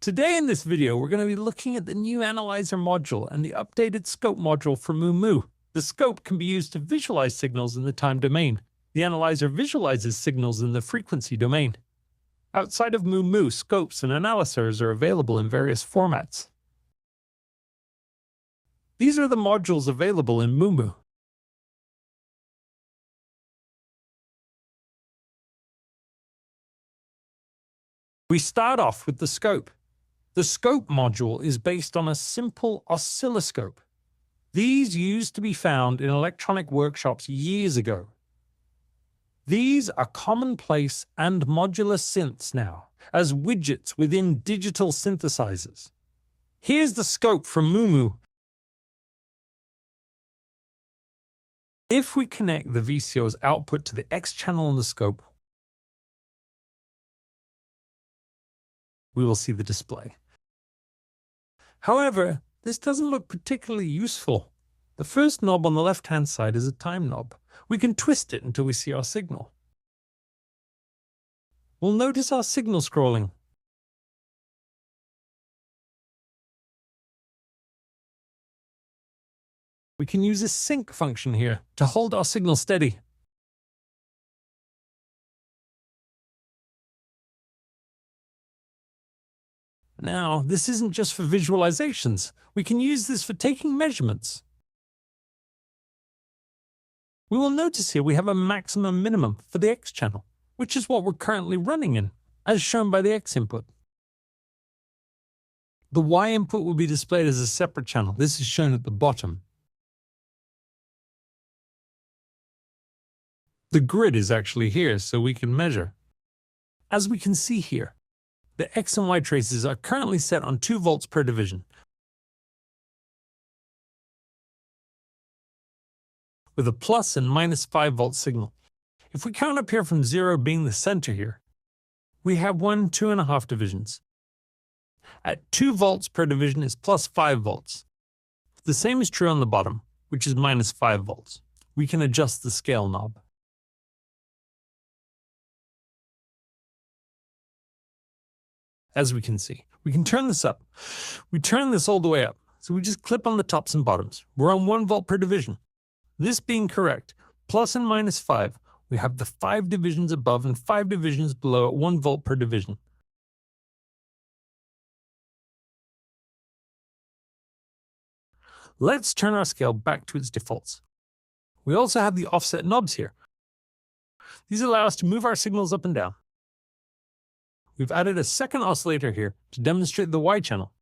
Today in this video, we're going to be looking at the new Analyzer module and the updated Scope module for MooMu. The Scope can be used to visualize signals in the time domain. The Analyzer visualizes signals in the frequency domain. Outside of MooMu, Scopes and Analysers are available in various formats. These are the modules available in MooMu. We start off with the Scope. The Scope module is based on a simple oscilloscope. These used to be found in electronic workshops years ago. These are commonplace and modular synths now, as widgets within digital synthesizers. Here's the Scope from MooMu. If we connect the VCO's output to the X channel on the Scope, we will see the display. However, this doesn't look particularly useful. The first knob on the left-hand side is a time knob. We can twist it until we see our signal. We'll notice our signal scrolling. We can use a sync function here to hold our signal steady. Now, this isn't just for visualizations. We can use this for taking measurements. We will notice here we have a maximum minimum for the X channel, which is what we're currently running in, as shown by the X input. The Y input will be displayed as a separate channel. This is shown at the bottom. The grid is actually here, so we can measure. As we can see here, the X and Y traces are currently set on 2 volts per division, with a plus and minus 5 volt signal. If we count up here from 0 being the center here, we have 2.5 divisions. At 2 volts per division is plus 5 volts. The same is true on the bottom, which is minus 5 volts. We can adjust the scale knob. As we can see, we can turn this up. We turn this all the way up, so we just clip on the tops and bottoms. We're on 1 volt per division. This being correct, plus and minus 5, we have the 5 divisions above and 5 divisions below at 1 volt per division. Let's turn our scale back to its defaults. We also have the offset knobs here. These allow us to move our signals up and down. We've added a second oscillator here to demonstrate the Y channel.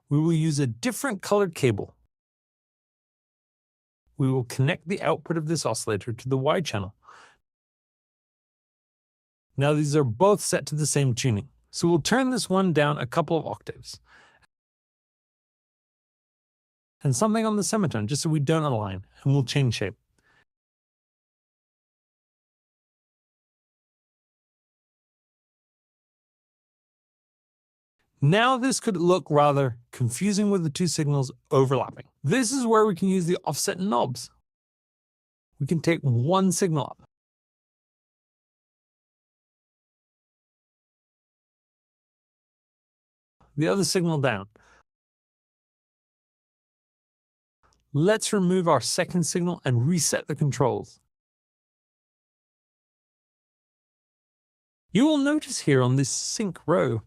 We will use a different colored cable. We will connect the output of this oscillator to the Y channel. Now these are both set to the same tuning, so we'll turn this one down a couple of octaves. And something on the semitone, just so we don't align, and we'll change shape. Now this could look rather confusing with the 2 signals overlapping. This is where we can use the offset knobs. We can take one signal up. The other signal down. Let's remove our second signal and reset the controls. You will notice here on this sync row,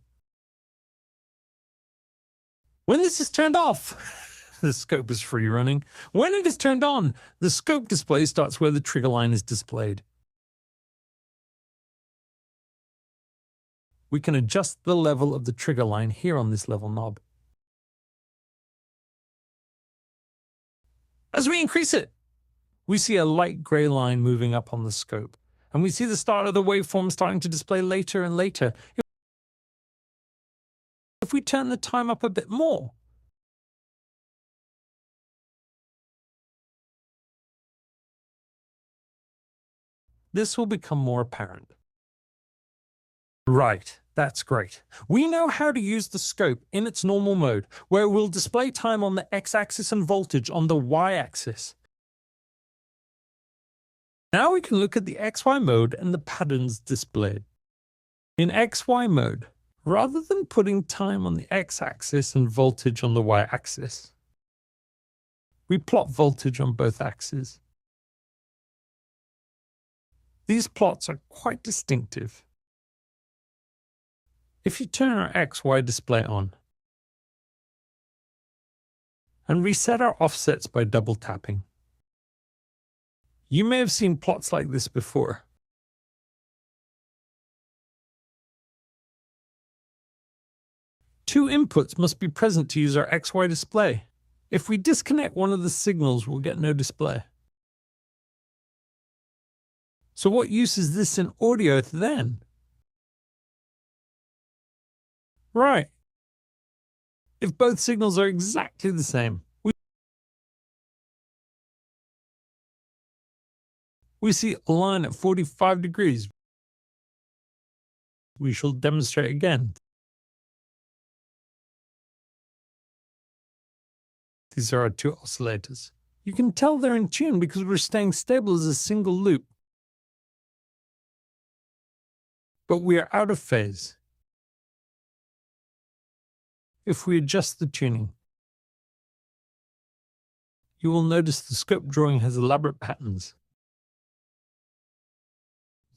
when this is turned off, the Scope is free running. When it is turned on, the Scope display starts where the trigger line is displayed. We can adjust the level of the trigger line here on this level knob. As we increase it, we see a light gray line moving up on the Scope, and we see the start of the waveform starting to display later and later. If we turn the time up a bit more, this will become more apparent. Right, that's great. We know how to use the Scope in its normal mode, where it will display time on the X-axis and voltage on the Y-axis. Now we can look at the XY mode and the patterns displayed. In XY mode, rather than putting time on the x-axis and voltage on the y-axis, we plot voltage on both axes. These plots are quite distinctive. If you turn our XY display on and reset our offsets by double tapping, you may have seen plots like this before. Two inputs must be present to use our XY display. If we disconnect one of the signals, we'll get no display. So what use is this in audio then? Right. If both signals are exactly the same, we see a line at 45 degrees. We shall demonstrate again. These are our two oscillators. You can tell they're in tune because we're staying stable as a single loop. But we are out of phase. If we adjust the tuning, you will notice the scope drawing has elaborate patterns.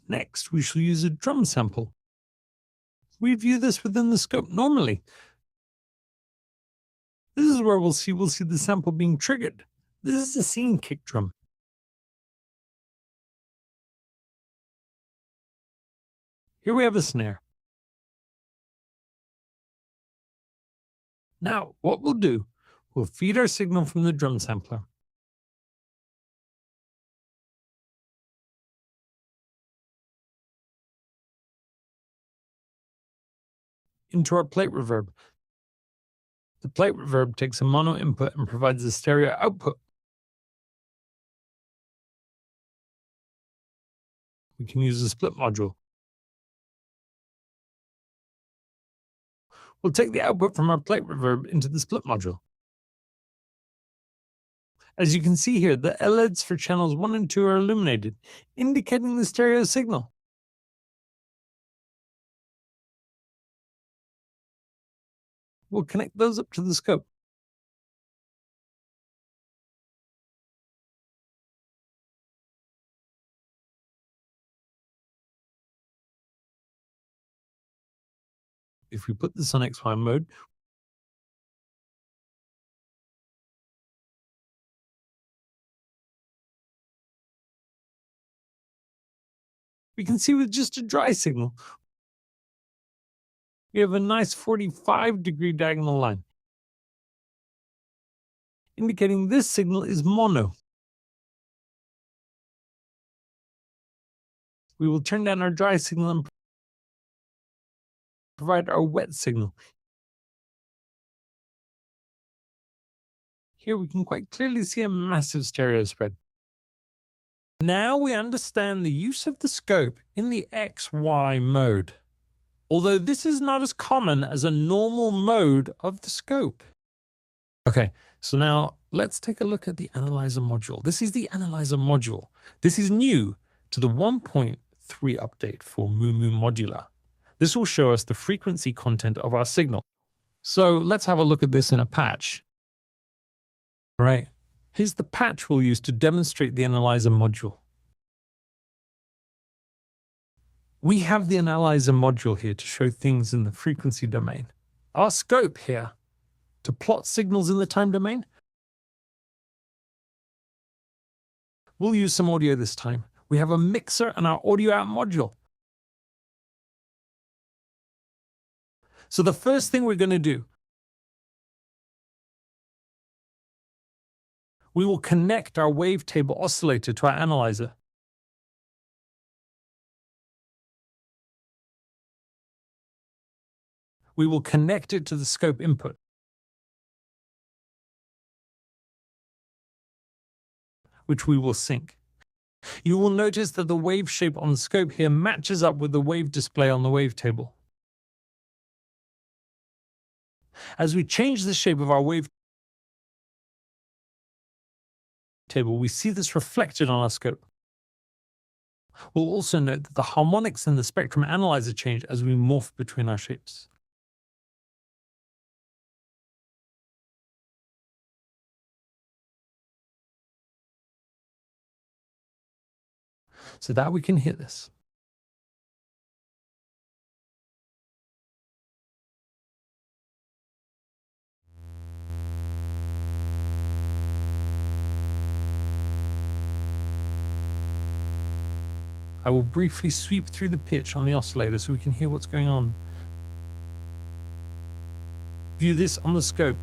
Next, we shall use a drum sample. We view this within the scope normally. This is where we'll see the sample being triggered. This is a scene kick drum. Here we have a snare. Now, what we'll do, we'll feed our signal from the drum sampler into our plate reverb. The plate reverb takes a mono input and provides a stereo output. We can use a split module. We'll take the output from our plate reverb into the split module. As you can see here, the LEDs for channels 1 and 2 are illuminated, indicating the stereo signal. We'll connect those up to the scope. If we put this on XY mode, we can see with just a dry signal, we have a nice 45-degree diagonal line, indicating this signal is mono. We will turn down our dry signal and provide our wet signal. Here we can quite clearly see a massive stereo spread. Now we understand the use of the scope in the XY mode, although this is not as common as a normal mode of the scope. Okay, so now let's take a look at the Analyzer module. This is the Analyzer module. This is new to the 1.3 update for MooMu Modular. This will show us the frequency content of our signal. So let's have a look at this in a patch. Right, here's the patch we'll use to demonstrate the Analyzer module. We have the Analyzer module here to show things in the frequency domain. Our scope here to plot signals in the time domain. We'll use some audio this time. We have a mixer and our audio out module. So the first thing we're going to do, we will connect our wavetable oscillator to our analyzer. We will connect it to the scope input. Which we will sync. You will notice that the wave shape on the scope here matches up with the wave display on the wavetable. As we change the shape of our wavetable, we see this reflected on our scope. We'll also note that the harmonics in the spectrum analyzer change as we morph between our shapes. So that we can hear this. I will briefly sweep through the pitch on the oscillator so we can hear what's going on. View this on the scope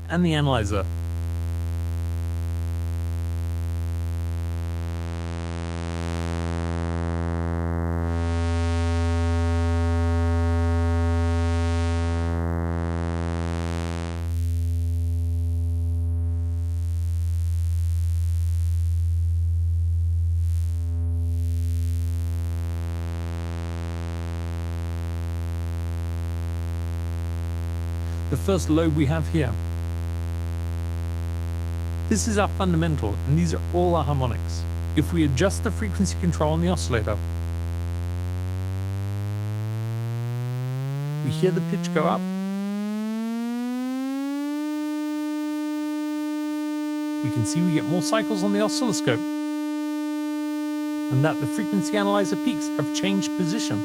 and the analyzer. The first lobe we have here. This is our fundamental, and these are all our harmonics. If we adjust the frequency control on the oscillator, we hear the pitch go up. We can see we get more cycles on the oscilloscope, and that the frequency analyzer peaks have changed position.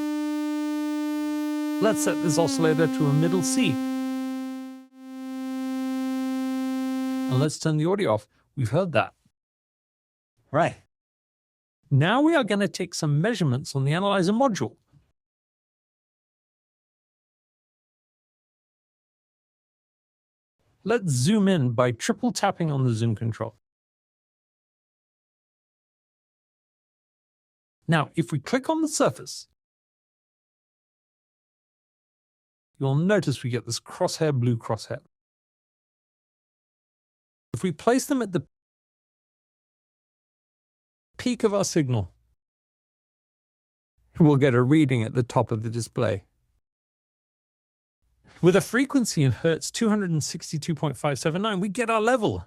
Let's set this oscillator to a middle C. And let's turn the audio off. We've heard that. Right. Now we are going to take some measurements on the analyzer module. Let's zoom in by triple tapping on the zoom control. Now, if we click on the surface, you'll notice we get this crosshair, blue crosshair. If we place them at the peak of our signal, we'll get a reading at the top of the display. With a frequency in Hertz 262.579, we get our level.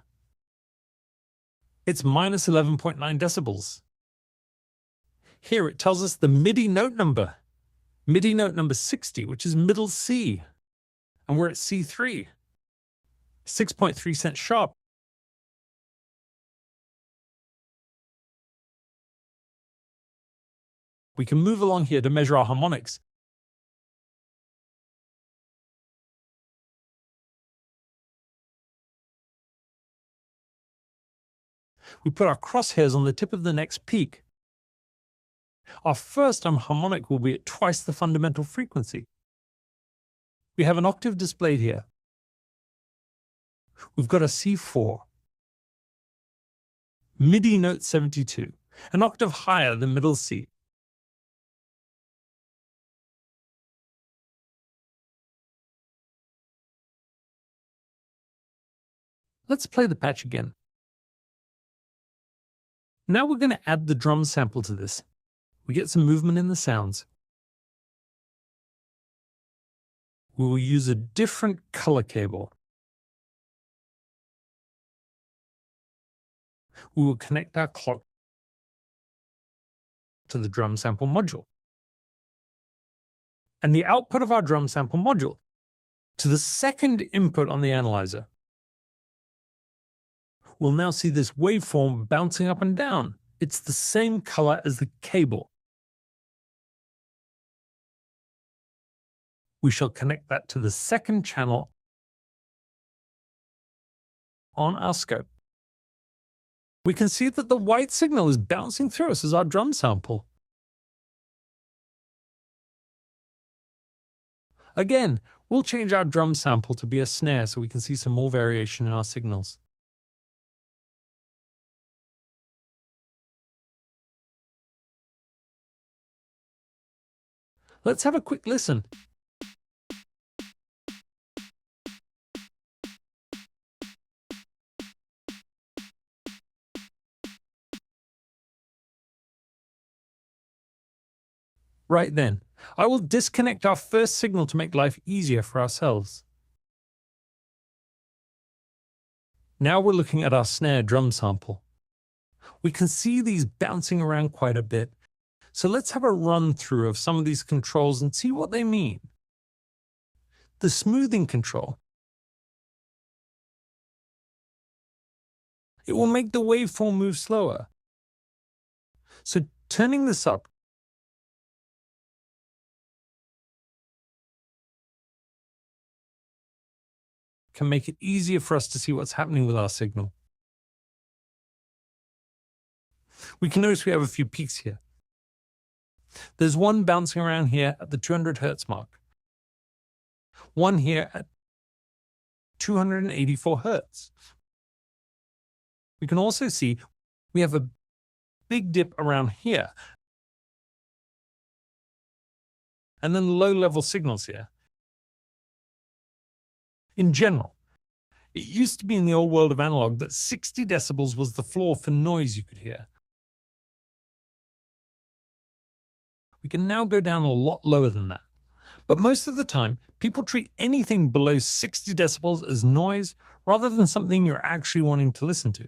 It's minus 11.9 decibels. Here it tells us the MIDI note number 60, which is middle C, and we're at C3, 6.3 cents sharp. We can move along here to measure our harmonics. We put our crosshairs on the tip of the next peak. Our first harmonic will be at twice the fundamental frequency. We have an octave displayed here. We've got a C4, MIDI note 72, an octave higher than middle C. Let's play the patch again. Now we're going to add the drum sample to this. We get some movement in the sounds. We will use a different color cable. We will connect our clock to the drum sample module, and the output of our drum sample module to the second input on the analyzer. We'll now see this waveform bouncing up and down. It's the same color as the cable. We shall connect that to the second channel on our scope. We can see that the white signal is bouncing through us as our drum sample. Again, we'll change our drum sample to be a snare so we can see some more variation in our signals. Let's have a quick listen. Right then, I will disconnect our first signal to make life easier for ourselves. Now we're looking at our snare drum sample. We can see these bouncing around quite a bit. So let's have a run through of some of these controls and see what they mean. The smoothing control. It will make the waveform move slower. So turning this up can make it easier for us to see what's happening with our signal. We can notice we have a few peaks here. There's one bouncing around here at the 200 Hertz mark. One here at 284 Hertz. We can also see we have a big dip around here. And then low-level signals here. In general, it used to be in the old world of analog that 60 decibels was the floor for noise you could hear. We can now go down a lot lower than that. But most of the time, people treat anything below 60 decibels as noise rather than something you're actually wanting to listen to.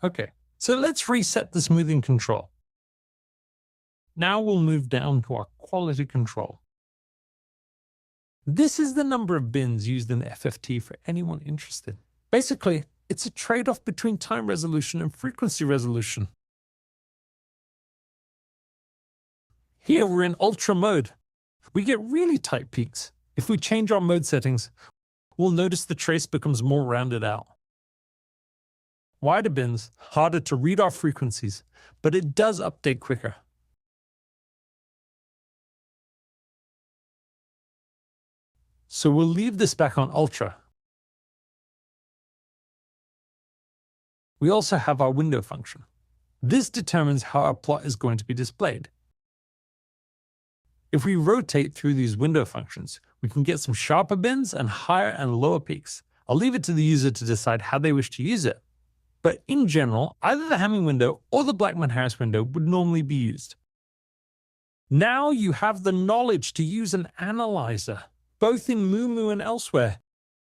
Okay, so let's reset the smoothing control. Now we'll move down to our quality control. This is the number of bins used in FFT for anyone interested. Basically, it's a trade-off between time resolution and frequency resolution. Here we're in ultra mode. We get really tight peaks. If we change our mode settings, we'll notice the trace becomes more rounded out. Wider bins, harder to read our frequencies, but it does update quicker. So we'll leave this back on ultra. We also have our window function. This determines how our plot is going to be displayed. If we rotate through these window functions, we can get some sharper bins and higher and lower peaks. I'll leave it to the user to decide how they wish to use it. But in general, either the Hamming window or the Blackman-Harris window would normally be used. Now you have the knowledge to use an analyzer, both in MooMu and elsewhere.